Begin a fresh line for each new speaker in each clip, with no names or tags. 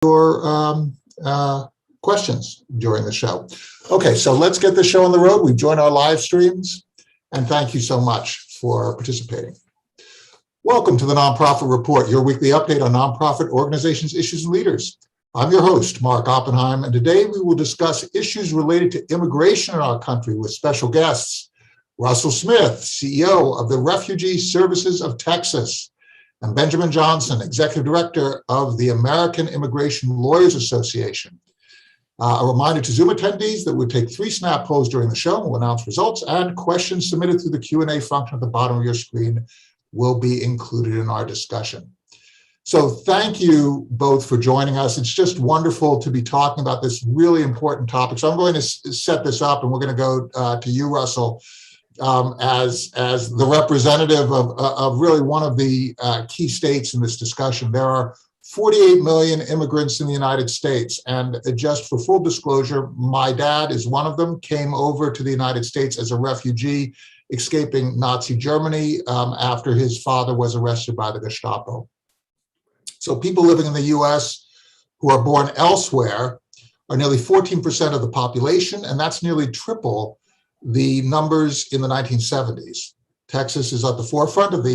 your questions during the show. Okay, so let's get the show on the road. We've joined our live streams, and thank you so much for participating. Welcome to the Nonprofit Report, your weekly update on nonprofit organizations, issues, and leaders. I'm your host, Mark Oppenheim, and today we will discuss issues related to immigration in our country with special guests, Russell Smith, CEO of the Refugee Services of Texas, and Benjamin Johnson, Executive Director of the American Immigration Lawyers Association. A reminder to Zoom attendees that we'll take 3 snap polls during the show. We'll announce results, and questions submitted through the Q&A function at the bottom of your screen will be included in our discussion. So thank you both for joining us. It's just wonderful to be talking about this really important topic. So I'm going to set this up, and we're going to go to you, Russell, as the representative of really one of the key states in this discussion. There are 48 million immigrants in the United States, and just for full disclosure, my dad is one of them, came over to the United States as a refugee, escaping Nazi Germany after his father was arrested by the Gestapo. So people living in the US who are born elsewhere are nearly 14% of the population, and that's nearly triple the numbers in the 1970s. Texas is at the forefront of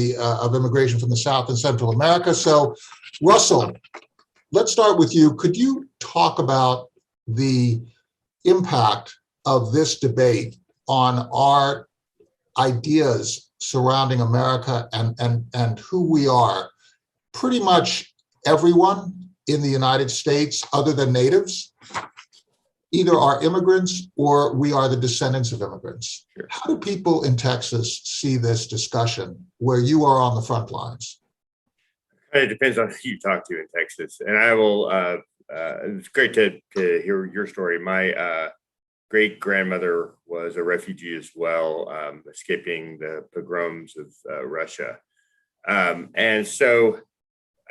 immigration from the South and Central America. So, Russell, let's start with you. Could you talk about the impact of this debate on our ideas surrounding America and who we are? Pretty much everyone in the United States, other than natives, either are immigrants or we are the descendants of immigrants.
Sure.
How do people in Texas see this discussion where you are on the front lines?
It depends on who you talk to in Texas. And I will, it's great to hear your story. My great-grandmother was a refugee as well, escaping the pogroms of Russia. And so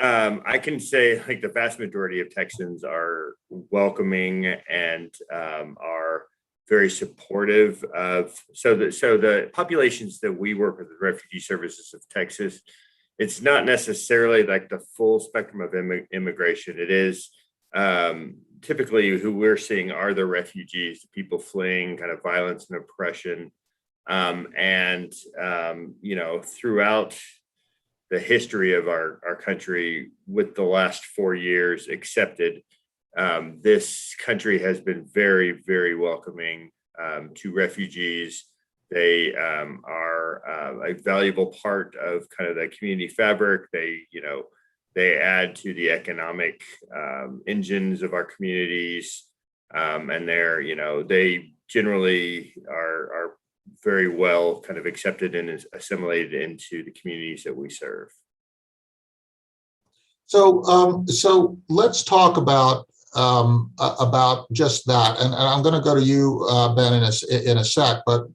I can say like the vast majority of Texans are welcoming and are very supportive of, so the populations that we work with, the Refugee Services of Texas, it's not necessarily like the full spectrum of immigration. It is typically who we're seeing are the refugees, the people fleeing kind of violence and oppression. You know, throughout the history of our country, with the last 4 years accepted, this country has been very, very welcoming to refugees. They are a valuable part of kind of the community fabric. They add to the economic engines of our communities, and they generally are very well kind of accepted and assimilated into the communities that we serve.
So let's talk about just that, and I'm going to go to you, Ben, in a sec. But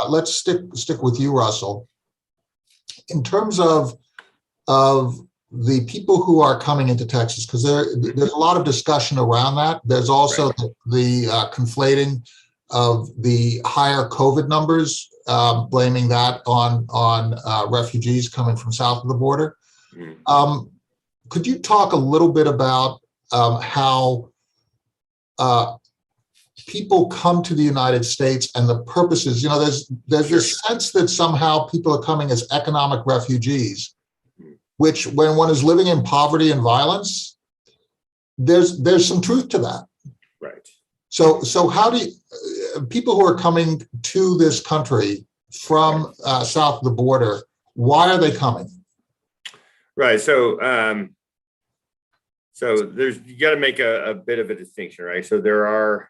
let's stick with you, Russell. In terms of the people who are coming into Texas, because there's a lot of discussion around that. There's also the conflating of the higher COVID numbers, blaming that on refugees coming from south of the border. Could you talk a little bit about how people come to the United States and the purposes? You know, there's this sense that somehow people are coming as economic refugees, which when one is living in poverty and violence, there's some truth to that.
Right.
So how do people who are coming to this country from south of the border, why are they coming?
Right. So you got to make a bit of a distinction, right? So there are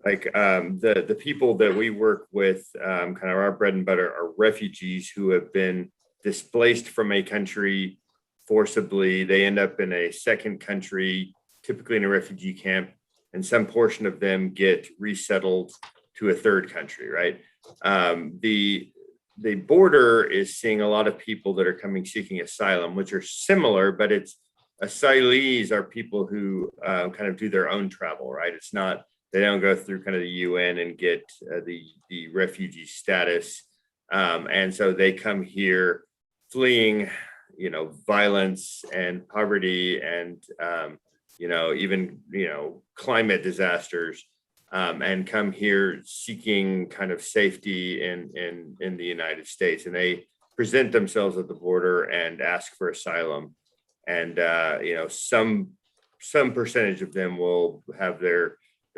like the people that we work with, kind of our bread and butter are refugees who have been displaced from a country forcibly. They end up in a second country, typically in a refugee camp, and some portion of them get resettled to a third country, right? The border is seeing a lot of people that are coming seeking asylum, which are similar, but it's asylees are people who kind of do their own travel, right? It's not, they don't go through kind of the UN and get the refugee status. And so they come here fleeing, violence and poverty and even, climate disasters, and come here seeking kind of safety in the United States. And they present themselves at the border and ask for asylum. And, some percentage of them will have their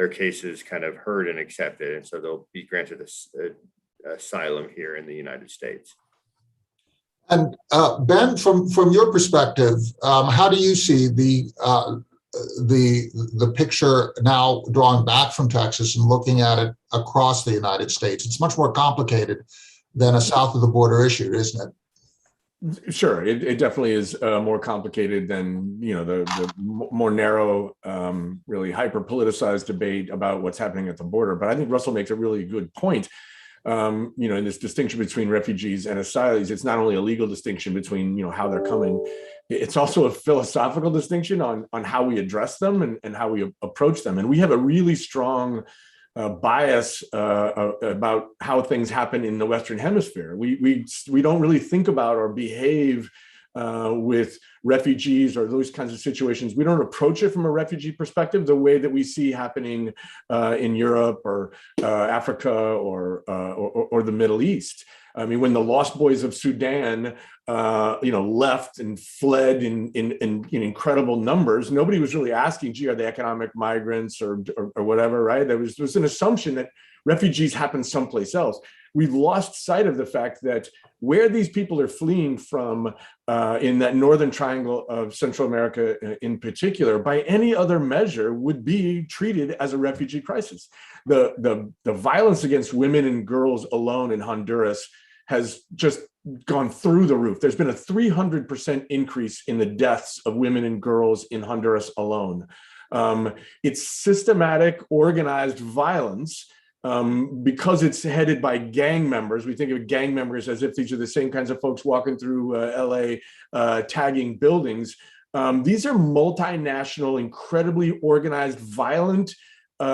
cases kind of heard and accepted. And so they'll be granted asylum here in the United States.
And Ben, from your perspective, how do you see the picture now drawing back from Texas and looking at it across the United States? It's much more complicated than a south of the border issue, isn't it?
Sure, it definitely is more complicated than the more narrow, really hyper politicized debate about what's happening at the border. But I think Russell makes a really good point. In this distinction between refugees and asylees, it's not only a legal distinction between how they're coming, it's also a philosophical distinction on how we address them and how we approach them. And we have a really strong bias about how things happen in the Western Hemisphere. We don't really think about or behave with refugees or those kinds of situations. We don't approach it from a refugee perspective the way that we see happening in Europe or Africa or the Middle East. I mean, when the Lost Boys of Sudan, left and fled in incredible numbers, nobody was really asking, gee, are they economic migrants or whatever, right? There was an assumption that refugees happen someplace else. We've lost sight of the fact that where these people are fleeing from in that northern triangle of Central America in particular, by any other measure, would be treated as a refugee crisis. The violence against women and girls alone in Honduras has just gone through the roof. There's been a 300% increase in the deaths of women and girls in Honduras alone. It's systematic, organized violence. Because it's headed by gang members. We think of gang members as if these are the same kinds of folks walking through LA tagging buildings. These are multinational, incredibly organized, violent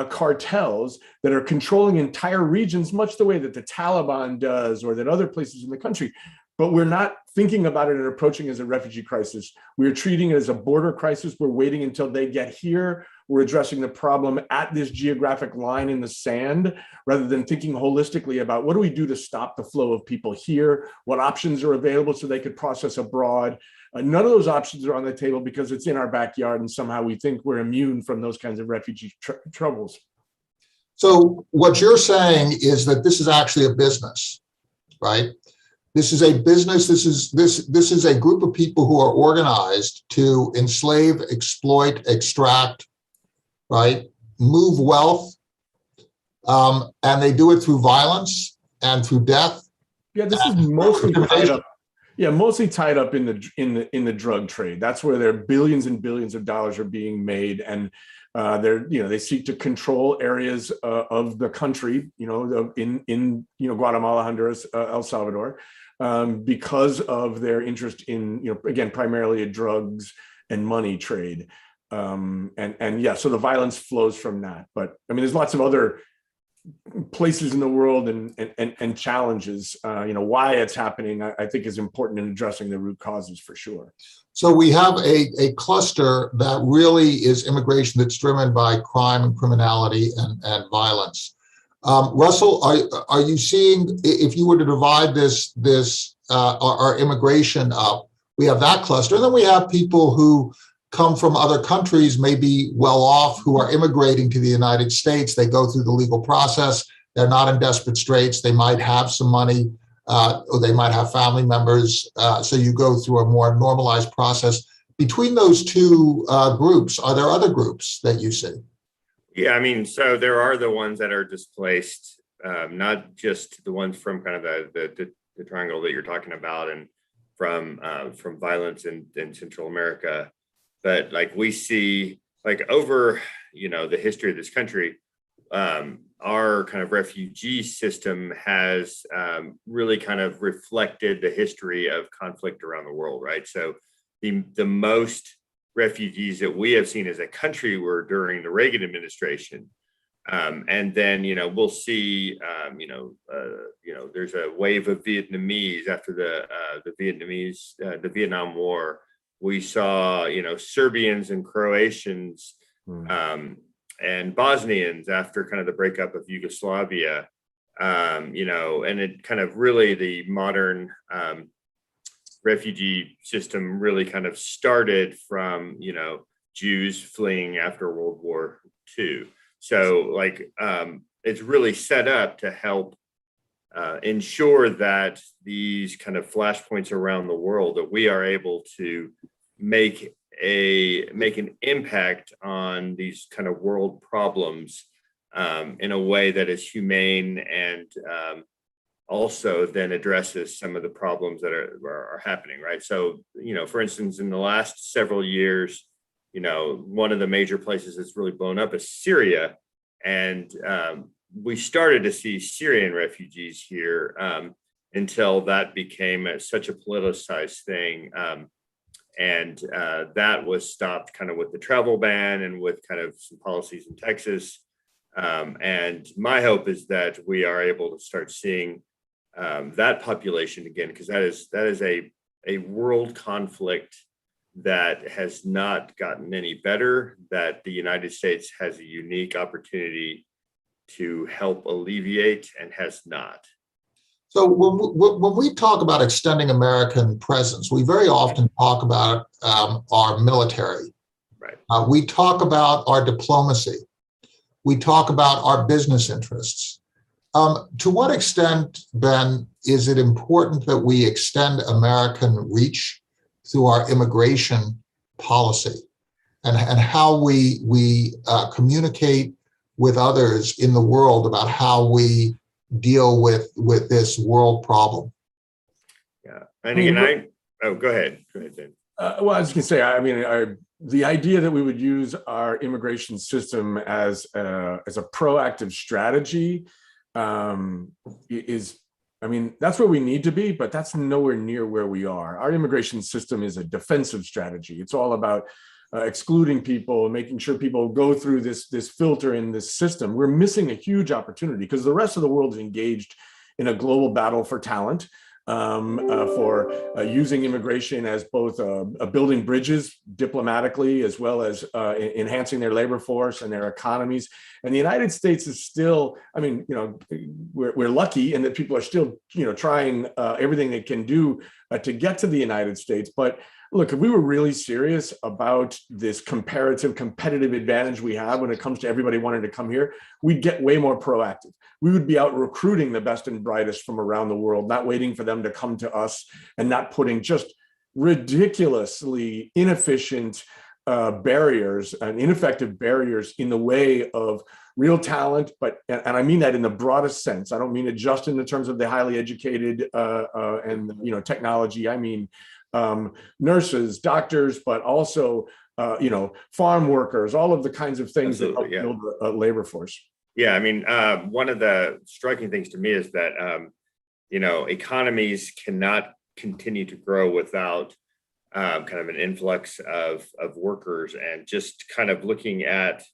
cartels that are controlling entire regions, much the way that the Taliban does or that other places in the country. But we're not thinking about it and approaching it as a refugee crisis. We're treating it as a border crisis. We're waiting until they get here. We're addressing the problem at this geographic line in the sand, rather than thinking holistically about what do we do to stop the flow of people here, what options are available so they could process abroad. None of those options are on the table because it's in our backyard, and somehow we think we're immune from those kinds of refugee troubles.
So what you're saying is that this is actually a business, right? This is a business. This is a group of people who are organized to enslave, exploit, extract, right? Move wealth, and they do it through violence and through death.
Yeah, this is mostly tied up. Yeah, mostly tied up in the drug trade. That's where their billions and billions of dollars are being made, and they seek to control areas of the country, in Guatemala, Honduras, El Salvador. Because of their interest in, again, primarily a drugs and money trade. So the violence flows from that. But I mean, there's lots of other places in the world and challenges. Why it's happening, I think, is important in addressing the root causes for sure.
So we have a cluster that really is immigration that's driven by crime and criminality and violence. Russell, are you seeing, if you were to divide our immigration up, we have that cluster, and then we have people who come from other countries, maybe well off, who are immigrating to the United States. They go through the legal process. They're not in desperate straits. They might have some money, or they might have family members. So you go through a more normalized process. Between those two groups, are there other groups that you see?
Yeah, I mean, so there are the ones that are displaced, not just the ones from kind of the triangle that you're talking about, and from violence in Central America, but like we see, like over the history of this country, our kind of refugee system has really kind of reflected the history of conflict around the world, right? So the most refugees that we have seen as a country were during the Reagan administration. And then, we'll see, there's a wave of Vietnamese after the Vietnam War, We saw, Serbians and Croatians and Bosnians after kind of the breakup of Yugoslavia, and it kind of really the modern refugee system really kind of started from, Jews fleeing after World War II. So it's really set up to help ensure that these kind of flashpoints around the world, that we are able to make an impact on these kind of world problems in a way that is humane and also then addresses some of the problems that are happening, right? So, for instance, in the last several years, one of the major places that's really blown up is Syria. And we started to see Syrian refugees here until that became such a politicized thing. And that was stopped kind of with the travel ban and with kind of some policies in Texas. And my hope is that we are able to start seeing that population again, because that is a world conflict that has not gotten any better, that the United States has a unique opportunity to help alleviate and has not.
So when we talk about extending American presence, we very often talk about our military.
Right.
We talk about our diplomacy. We talk about our business interests. To what extent, Ben, is it important that we extend American reach through our immigration policy and how we communicate with others in the world about how we deal with this world problem?
Yeah, and again, go ahead, Dan.
Well, I was going to say, the idea that we would use our immigration system as a proactive strategy is, that's where we need to be, but that's nowhere near where we are. Our immigration system is a defensive strategy. It's all about excluding people, making sure people go through this filter in this system. We're missing a huge opportunity because the rest of the world is engaged in a global battle for talent, for using immigration as both building bridges diplomatically, as well as enhancing their labor force and their economies. And the United States is still, we're lucky in that people are still, trying everything they can do to get to the United States. But look, if we were really serious about this competitive advantage we have when it comes to everybody wanting to come here, we'd get way more proactive. We would be out recruiting the best and brightest from around the world, not waiting for them to come to us and not putting just ridiculously inefficient barriers and ineffective barriers in the way of real talent. And I mean that in the broadest sense. I don't mean it just in the terms of the highly educated and technology. I mean nurses, doctors, but also farm workers, all of the kinds of things
Absolutely,
that help build a labor force.
Yeah, one of the striking things to me is that economies cannot continue to grow without kind of an influx of workers. And just kind of looking at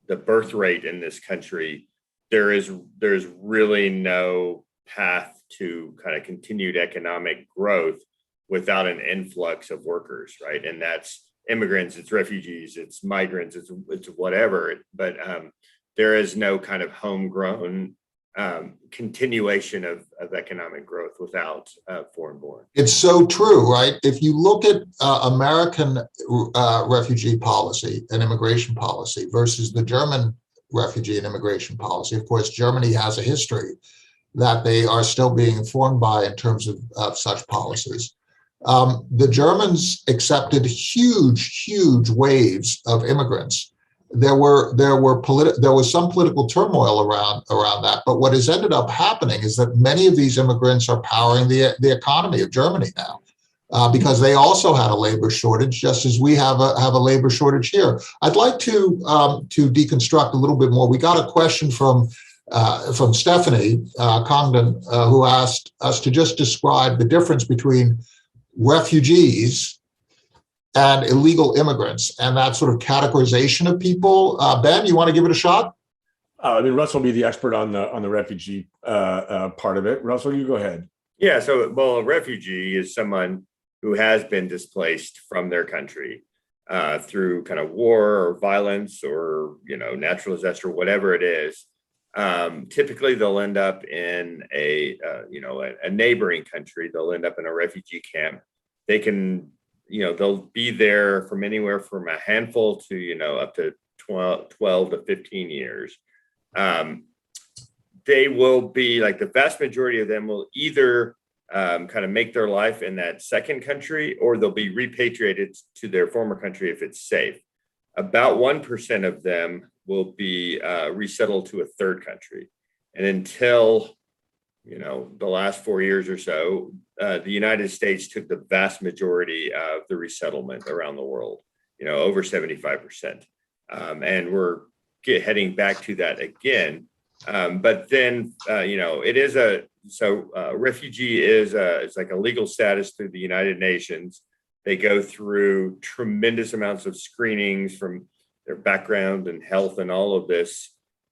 the birth rate in this country, there's really no path to kind of continued economic growth without an influx of workers, right? And that's immigrants, it's refugees, it's migrants, it's whatever. But there is no kind of homegrown continuation of economic growth without foreign born.
It's so true, right? If you look at American refugee policy and immigration policy versus the German refugee and immigration policy, of course, Germany has a history that they are still being informed by in terms of such policies. The Germans accepted huge waves of immigrants. There was some political turmoil around that, but what has ended up happening is that many of these immigrants are powering the economy of Germany now, because they also had a labor shortage, just as we have a labor shortage here. I'd like to deconstruct a little bit more. We got a question from Stephanie Congdon, who asked us to just describe the difference between refugees and illegal immigrants, and that sort of categorization of people. Ben, you want to give it a shot?
Russell will be the expert on the refugee part of it. Russell, you go ahead.
Yeah, so, a refugee is someone who has been displaced from their country through kind of war or violence or, natural disaster, whatever it is. Typically, they'll end up in a neighboring country. They'll end up in a refugee camp. They can, they'll be there from anywhere from a handful to, up to 12 to 15 years. They will be like the vast majority of them will either kind of make their life in that second country, or they'll be repatriated to their former country if it's safe. About 1% of them will be resettled to a third country. And until, the last 4 years or so, the United States took the vast majority of the resettlement around the world, over 75%. And we're heading back to that again. But then, it is refugee is it's like a legal status through the United Nations. They go through tremendous amounts of screenings from their background and health and all of this.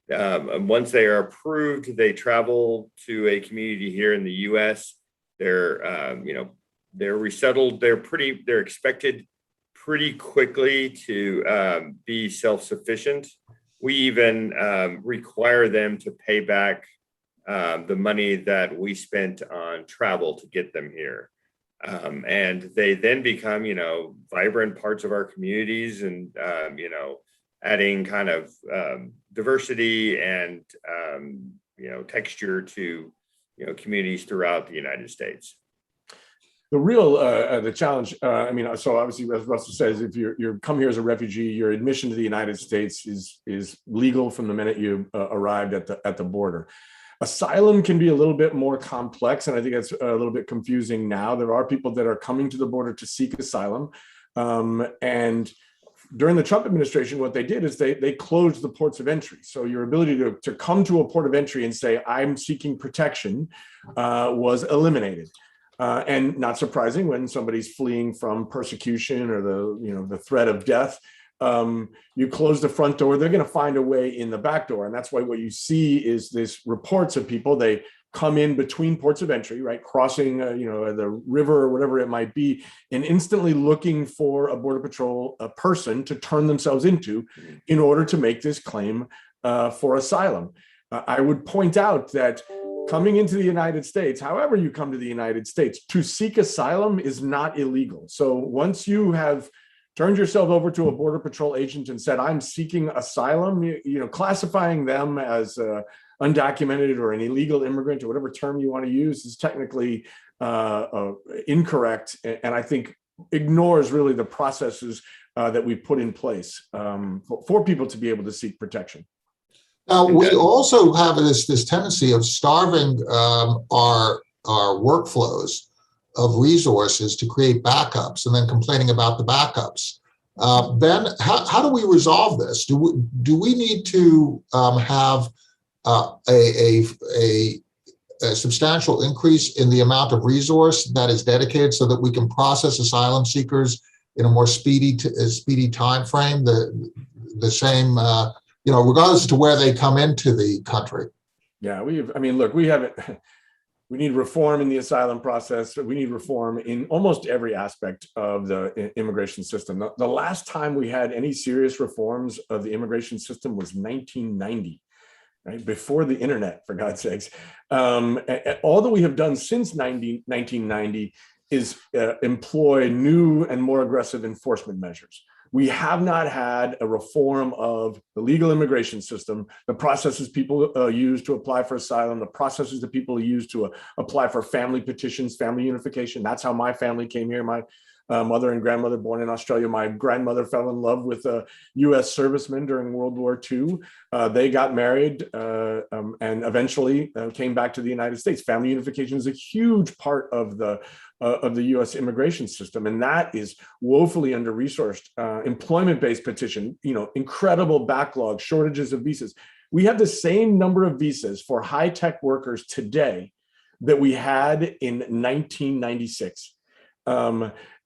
And once they are approved, they travel to a community here in the U.S. They're, they're resettled. They're expected pretty quickly to be self-sufficient. We even require them to pay back the money that we spent on travel to get them here. And they then become, vibrant parts of our communities and, adding kind of diversity and, texture to, communities throughout the United States.
The real the challenge, so obviously, as Russell says, if you're come here as a refugee, your admission to the United States is legal from the minute you arrived at the border. Asylum can be a little bit more complex, and I think that's a little bit confusing now. There are people that are coming to the border to seek asylum, and during the Trump administration, what they did is they closed the ports of entry. So your ability to come to a port of entry and say, I'm seeking protection, was eliminated. And not surprising, when somebody's fleeing from persecution or the threat of death, you close the front door, they're going to find a way in the back door. And that's why what you see is this reports of people, they come in between ports of entry, right, crossing the river or whatever it might be, and instantly looking for a Border Patrol person to turn themselves into in order to make this claim for asylum. I would point out that coming into the United States, however you come to the United States, to seek asylum is not illegal. So once you have turned yourself over to a Border Patrol agent and said, I'm seeking asylum, classifying them as undocumented or an illegal immigrant or whatever term you want to use is technically incorrect. And I think ignores really the processes that we put in place for people to be able to seek protection.
Now, we also have this tendency of starving our workflows of resources to create backups and then complaining about the backups. Ben, how do we resolve this? Do we need to have a substantial increase in the amount of resource that is dedicated so that we can process asylum seekers in a more speedy time frame? The same. Regardless to where they come into the country.
Yeah, we need reform in the asylum process. We need reform in almost every aspect of the immigration system. The last time we had any serious reforms of the immigration system was 1990, right? Before the internet, for God's sakes. All that we have done since 1990 is employ new and more aggressive enforcement measures. We have not had a reform of the legal immigration system, the processes people use to apply for asylum, the processes that people use to apply for family petitions, family unification. That's how my family came here. My mother and grandmother born in Australia. My grandmother fell in love with a U.S. serviceman during World War II. They got married and eventually came back to the United States. Family unification is a huge part of the U.S. immigration system, and that is woefully under-resourced. Employment-based petition, incredible backlog, shortages of visas. We have the same number of visas for high-tech workers today that we had in 1996.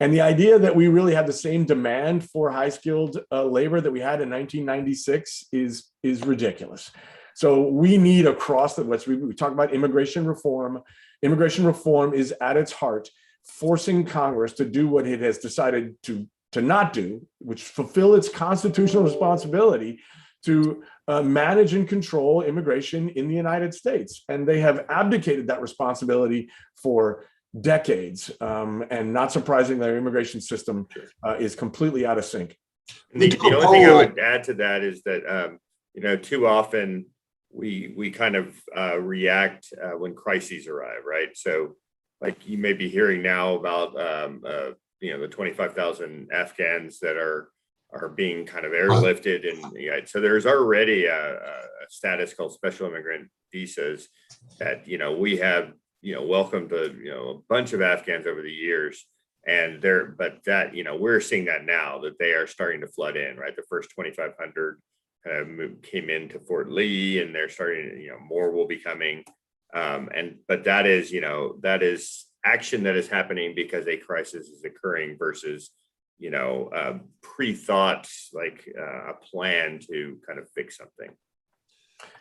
And the idea that we really have the same demand for high-skilled labor that we had in 1996 is ridiculous. So we need across the West, we talk about immigration reform. Immigration reform is at its heart forcing Congress to do what it has decided to not do, which fulfill its constitutional responsibility to manage and control immigration in the United States. And they have abdicated that responsibility for decades. And not surprising, their immigration system is completely out of sync.
The only thing I would add to that is that, too often we kind of react when crises arrive, right? So like you may be hearing now about, the 25,000 Afghans that are being kind of airlifted. And so there's already a status called special immigrant visas that, we have, welcomed a bunch of Afghans over the years. And we're seeing that now that they are starting to flood in, right? The first 2,500 came into Fort Lee, and they're starting, more will be coming. But that is action that is happening because a crisis is occurring versus, pre-thought, like a plan to kind of fix something.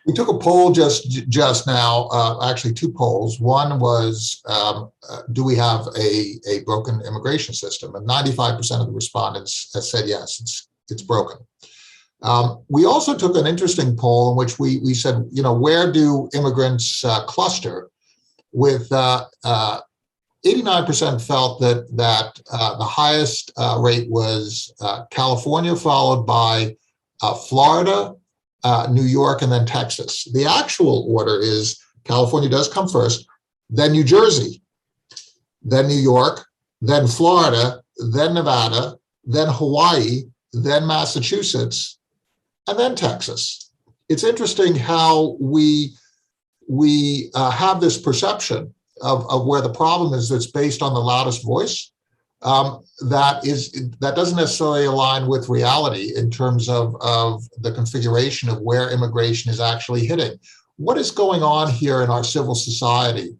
We took a poll just now, actually two polls. One was, do we have a broken immigration system? And 95% of the respondents have said yes, it's broken. We also took an interesting poll in which we said, where do immigrants cluster? With 89% felt that the highest rate was California, followed by Florida, New York, and then Texas. The actual order is California does come first, then New Jersey, then New York, then Florida, then Nevada, then Hawaii, then Massachusetts, and then Texas. It's interesting how we have this perception of where the problem is that's based on the loudest voice. That doesn't necessarily align with reality in terms of the configuration of where immigration is actually hitting. What is going on here in our civil society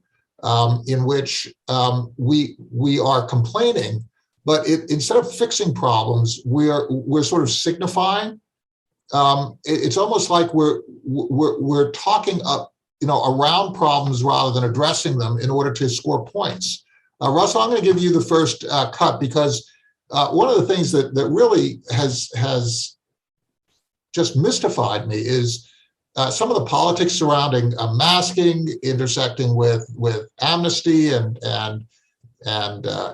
in which we are complaining, but instead of fixing problems, we're sort of signifying. It's almost like we're talking up, around problems rather than addressing them in order to score points. Russell, I'm going to give you the first cut because one of the things that really has just mystified me is some of the politics surrounding masking, intersecting with amnesty and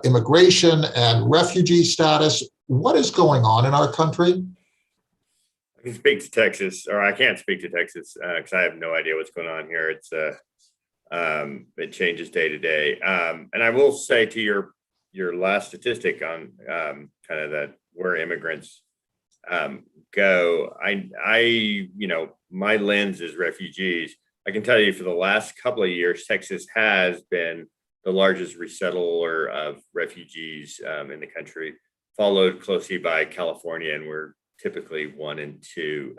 immigration and refugee status. What is going on in our country?
I can speak to Texas, or I can't speak to Texas because I have no idea what's going on here. It changes day to day. And I will say to your last statistic on kind of that where immigrants go, my lens is refugees. I can tell you for the last couple of years, Texas has been the largest resettler of refugees in the country, followed closely by California, and we're typically 1 and 2.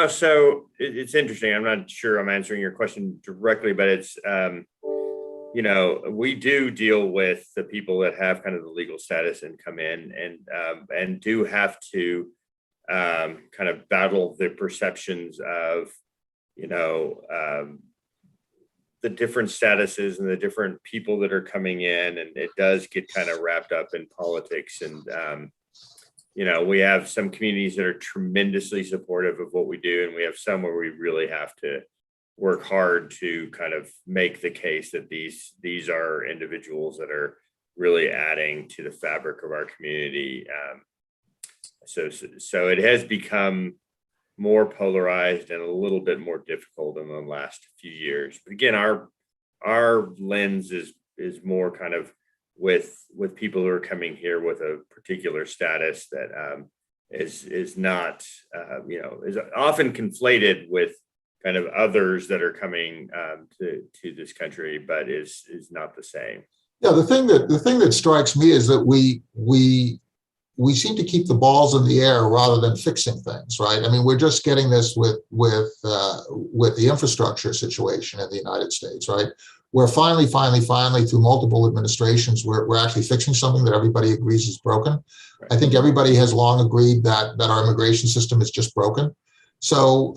So it's interesting. I'm not sure I'm answering your question directly, but it's, we do deal with the people that have kind of the legal status and come in and do have to kind of battle the perceptions of, the different statuses and the different people that are coming in, and it does get kind of wrapped up in politics. And we have some communities that are tremendously supportive of what we do, and we have some where we really have to work hard to kind of make the case that these are individuals that are really adding to the fabric of our community. So it has become more polarized and a little bit more difficult in the last few years. But again, our lens is more kind of with people who are coming here with a particular status that is not is often conflated with kind of others that are coming to this country, but is not the same.
Yeah, the thing that strikes me is that we seem to keep the balls in the air rather than fixing things, right? I mean, we're just getting this with the infrastructure situation in the United States, right? Where finally, through multiple administrations, we're actually fixing something that everybody agrees is broken. Right. I think everybody has long agreed that our immigration system is just broken. So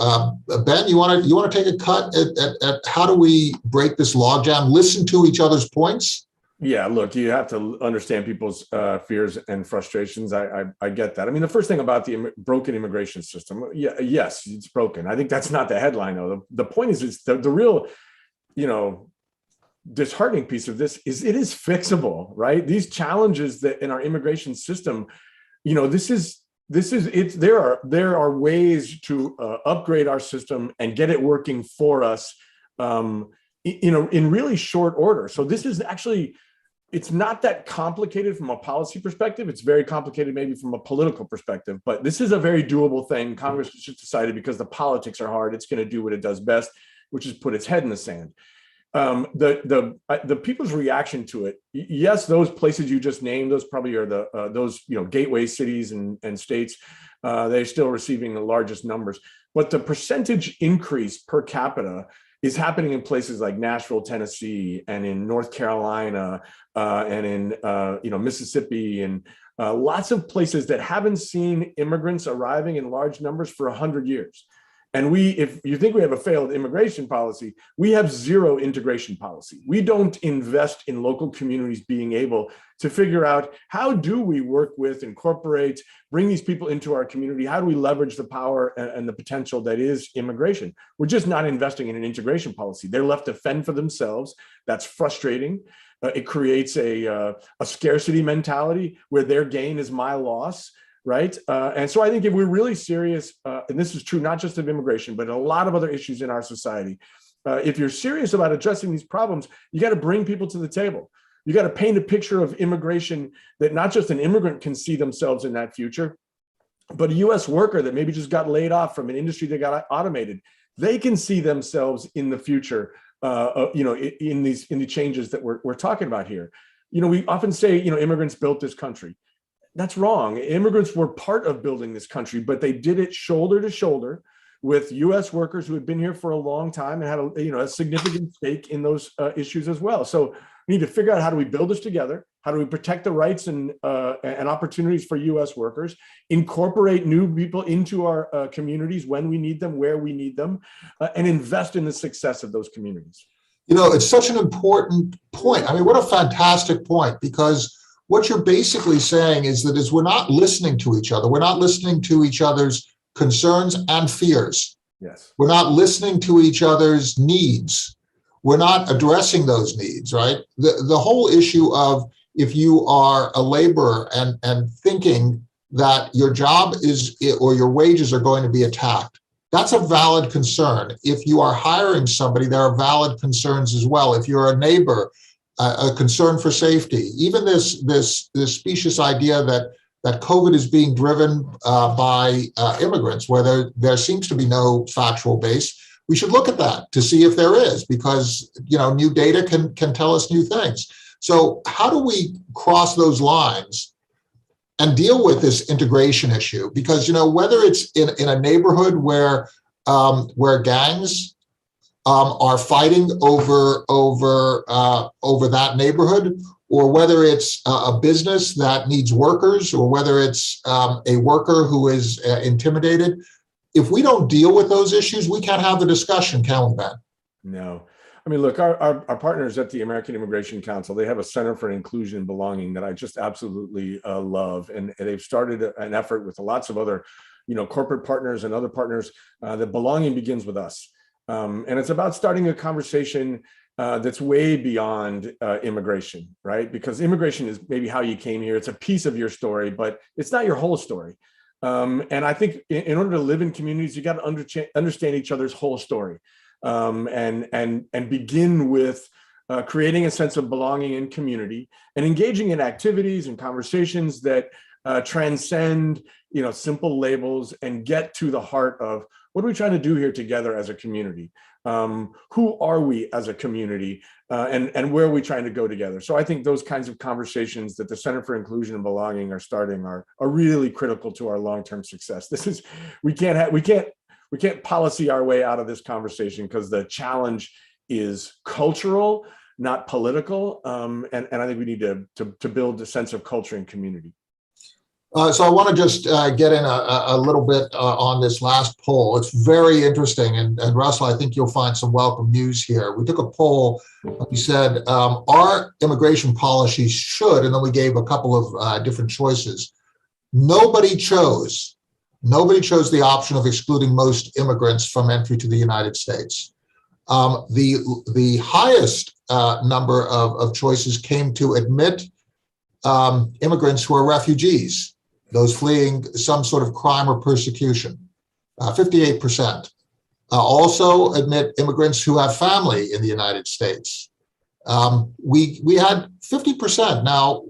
Ben, you want to take a cut at how do we break this logjam? Listen to each other's points.
Yeah, look, you have to understand people's fears and frustrations. I get that. I mean, the first thing about the broken immigration system, yeah, yes, it's broken. I think that's not the headline, though. The point is, it's the real, disheartening piece of this is it is fixable, right? These challenges that in our immigration system, there are ways to upgrade our system and get it working for us, in really short order. So this is actually, it's not that complicated from a policy perspective. It's very complicated maybe from a political perspective, but this is a very doable thing. Congress has just decided because the politics are hard, it's going to do what it does best, which is put its head in the sand. The people's reaction to it, yes, those places you just named, those probably are those gateway cities and states. They're still receiving the largest numbers, but the percentage increase per capita is happening in places like Nashville, Tennessee, and in North Carolina, and in Mississippi, and lots of places that haven't seen immigrants arriving in large numbers for 100 years. And if you think we have a failed immigration policy, we have zero integration policy. We don't invest in local communities being able to figure out how do we work with, incorporate, bring these people into our community? How do we leverage the power and the potential that is immigration? We're just not investing in an integration policy. They're left to fend for themselves. That's frustrating. It creates a scarcity mentality where their gain is my loss. Right. And so I think if we're really serious, and this is true not just of immigration, but a lot of other issues in our society, if you're serious about addressing these problems, you got to bring people to the table. You got to paint a picture of immigration that not just an immigrant can see themselves in that future, but a U.S. worker that maybe just got laid off from an industry that got automated. They can see themselves in the future, in the changes that we're talking about here. We often say, immigrants built this country. That's wrong. Immigrants were part of building this country, but they did it shoulder to shoulder with U.S. workers who had been here for a long time and had a significant stake in those issues as well. So we need to figure out how do we build this together? How do we protect the rights and opportunities for U.S. workers, incorporate new people into our communities when we need them, where we need them, and invest in the success of those communities.
It's such an important point. I mean, what a fantastic point, because what you're basically saying is that we're not listening to each other. We're not listening to each other's concerns and fears.
Yes.
We're not listening to each other's needs. We're not addressing those needs, right? The whole issue of if you are a laborer and thinking that your job or your wages are going to be attacked, that's a valid concern. If you are hiring somebody, there are valid concerns as well. If you're a neighbor, a concern for safety, even this specious idea that COVID is being driven by immigrants, where there seems to be no factual base. We should look at that to see if there is, because new data can tell us new things. So how do we cross those lines and deal with this integration issue? Because whether it's in a neighborhood where gangs are fighting over that neighborhood, or whether it's a business that needs workers, or whether it's a worker who is intimidated. If we don't deal with those issues, we can't have the discussion, can we, Ben?
No. I mean, look, our partners at the American Immigration Council, they have a Center for Inclusion and Belonging that I just absolutely love. And they've started an effort with lots of other, corporate partners and other partners that belonging begins with us. And it's about starting a conversation that's way beyond immigration, right? Because immigration is maybe how you came here. It's a piece of your story, but it's not your whole story. And I think in order to live in communities, you got to understand each other's whole story, and begin with creating a sense of belonging in community and engaging in activities and conversations that transcend, simple labels and get to the heart of what are we trying to do here together as a community? Who are we as a community, and where are we trying to go together? So I think those kinds of conversations that the Center for Inclusion and Belonging are starting are really critical to our long-term success. We can't policy our way out of this conversation, because the challenge is cultural, not political. And I think we need to build a sense of culture and community.
So I want to just get in a little bit on this last poll. It's very interesting. And Russell, I think you'll find some welcome news here. We took a poll. We said, our immigration policy should, and then we gave a couple of different choices. Nobody chose the option of excluding most immigrants from entry to the United States. The highest number of choices came to admit immigrants who are refugees, those fleeing some sort of crime or persecution, 58%. Also admit immigrants who have family in the United States. We had 50%. Now,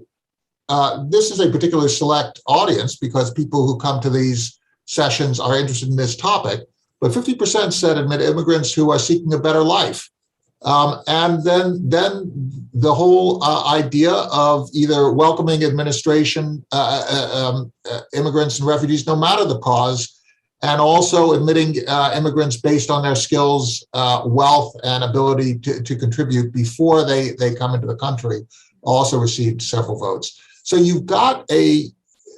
this is a particularly select audience because people who come to these sessions are interested in this topic, but 50% said admit immigrants who are seeking a better life. And then the whole idea of either welcoming administration, immigrants and refugees, no matter the cause, and also admitting immigrants based on their skills, wealth, and ability to contribute before they come into the country, also received several votes. So you've got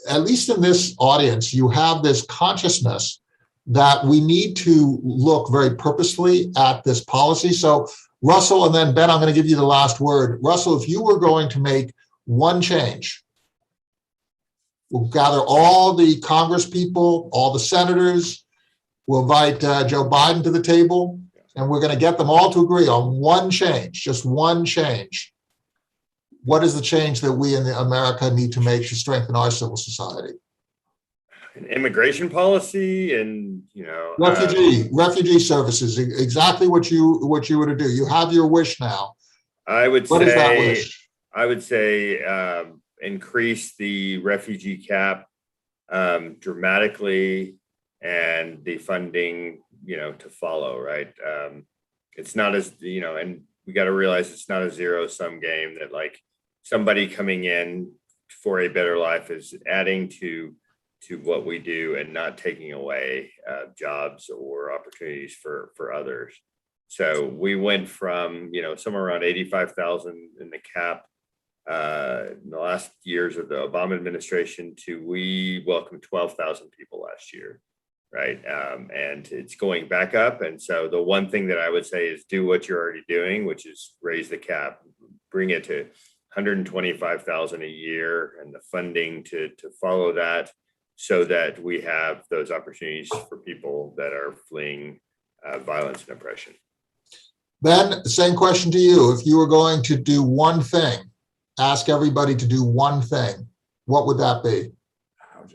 at least in this audience, you have this consciousness that we need to look very purposefully at this policy. So Russell, and then Ben, I'm going to give you the last word. Russell, if you were going to make one change, we'll gather all the Congress people, all the senators, we'll invite Joe Biden to the table, and we're going to get them all to agree on one change, just one change. What is the change that we in America need to make to strengthen our civil society?
An immigration policy and,
refugee services, exactly what you were to do. You have your wish now.
What is that wish? I would say increase the refugee cap dramatically and the funding, to follow, right? It's not as, and we got to realize it's not a zero-sum game that like somebody coming in for a better life is adding to what we do and not taking away jobs or opportunities for others. So we went from, somewhere around 85,000 in the cap in the last years of the Obama administration to we welcomed 12,000 people last year, right? And it's going back up. And so the one thing that I would say is do what you're already doing, which is raise the cap, bring it to 125,000 a year and the funding to follow that, so that we have those opportunities for people that are fleeing violence and oppression.
Ben, same question to you. If you were going to do one thing, ask everybody to do one thing, what would that be?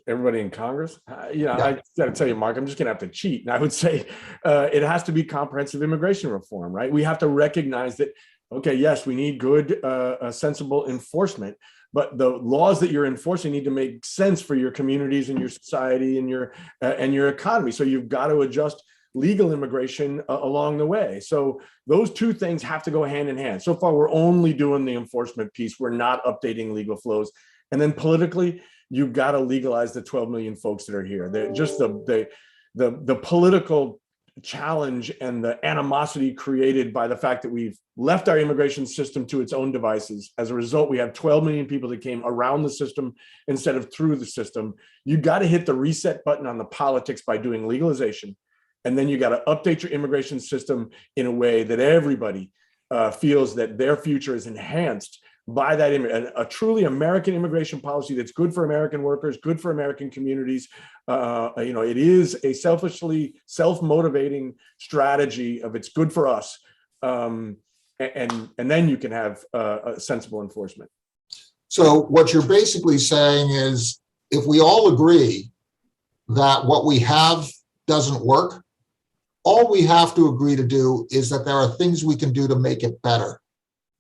Everybody in Congress? I got to tell you, Mark, I'm just going to have to cheat. And I would say it has to be comprehensive immigration reform, right? We have to recognize that, okay, yes, we need good, sensible enforcement, but the laws that you're enforcing need to make sense for your communities and your society and your economy. So you've got to adjust legal immigration along the way. So those two things have to go hand in hand. So far, we're only doing the enforcement piece. We're not updating legal flows. And then politically, you've got to legalize the 12 million folks that are here. Just the political challenge and the animosity created by the fact that we've left our immigration system to its own devices. As a result, we have 12 million people that came around the system instead of through the system. You got to hit the reset button on the politics by doing legalization. And then you got to update your immigration system in a way that everybody feels that their future is enhanced by that, a truly American immigration policy that's good for American workers, good for American communities. It is a selfishly self-motivating strategy of it's good for us. And then you can have a sensible enforcement.
So what you're basically saying is if we all agree that what we have doesn't work, all we have to agree to do is that there are things we can do to make it better.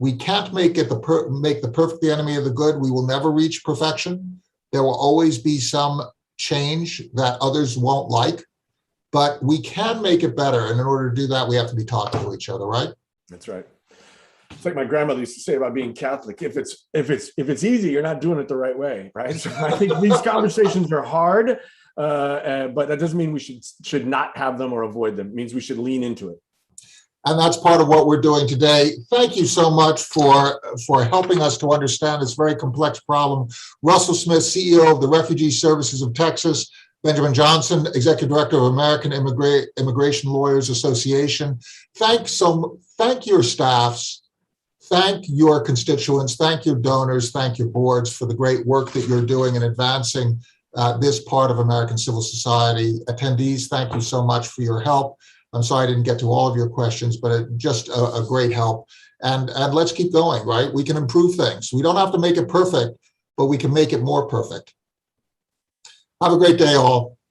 We can't make the perfect the enemy of the good. We will never reach perfection. There will always be some change that others won't like, but we can make it better. And in order to do that, we have to be talking to each other, right?
That's right. It's like my grandmother used to say about being Catholic. If it's easy, you're not doing it the right way, right? So I think these conversations are hard, but that doesn't mean we should not have them or avoid them. It means we should lean into it.
And that's part of what we're doing today. Thank you so much for helping us to understand this very complex problem. Russell Smith, CEO of the Refugee Services of Texas, Benjamin Johnson, Executive Director of American Immigration Lawyers Association. Thank your staffs, thank your constituents, thank your donors, thank your boards for the great work that you're doing in advancing this part of American civil society. Attendees, thank you so much for your help. I'm sorry I didn't get to all of your questions, but just a great help. And let's keep going, right? We can improve things. We don't have to make it perfect, but we can make it more perfect. Have a great day, all.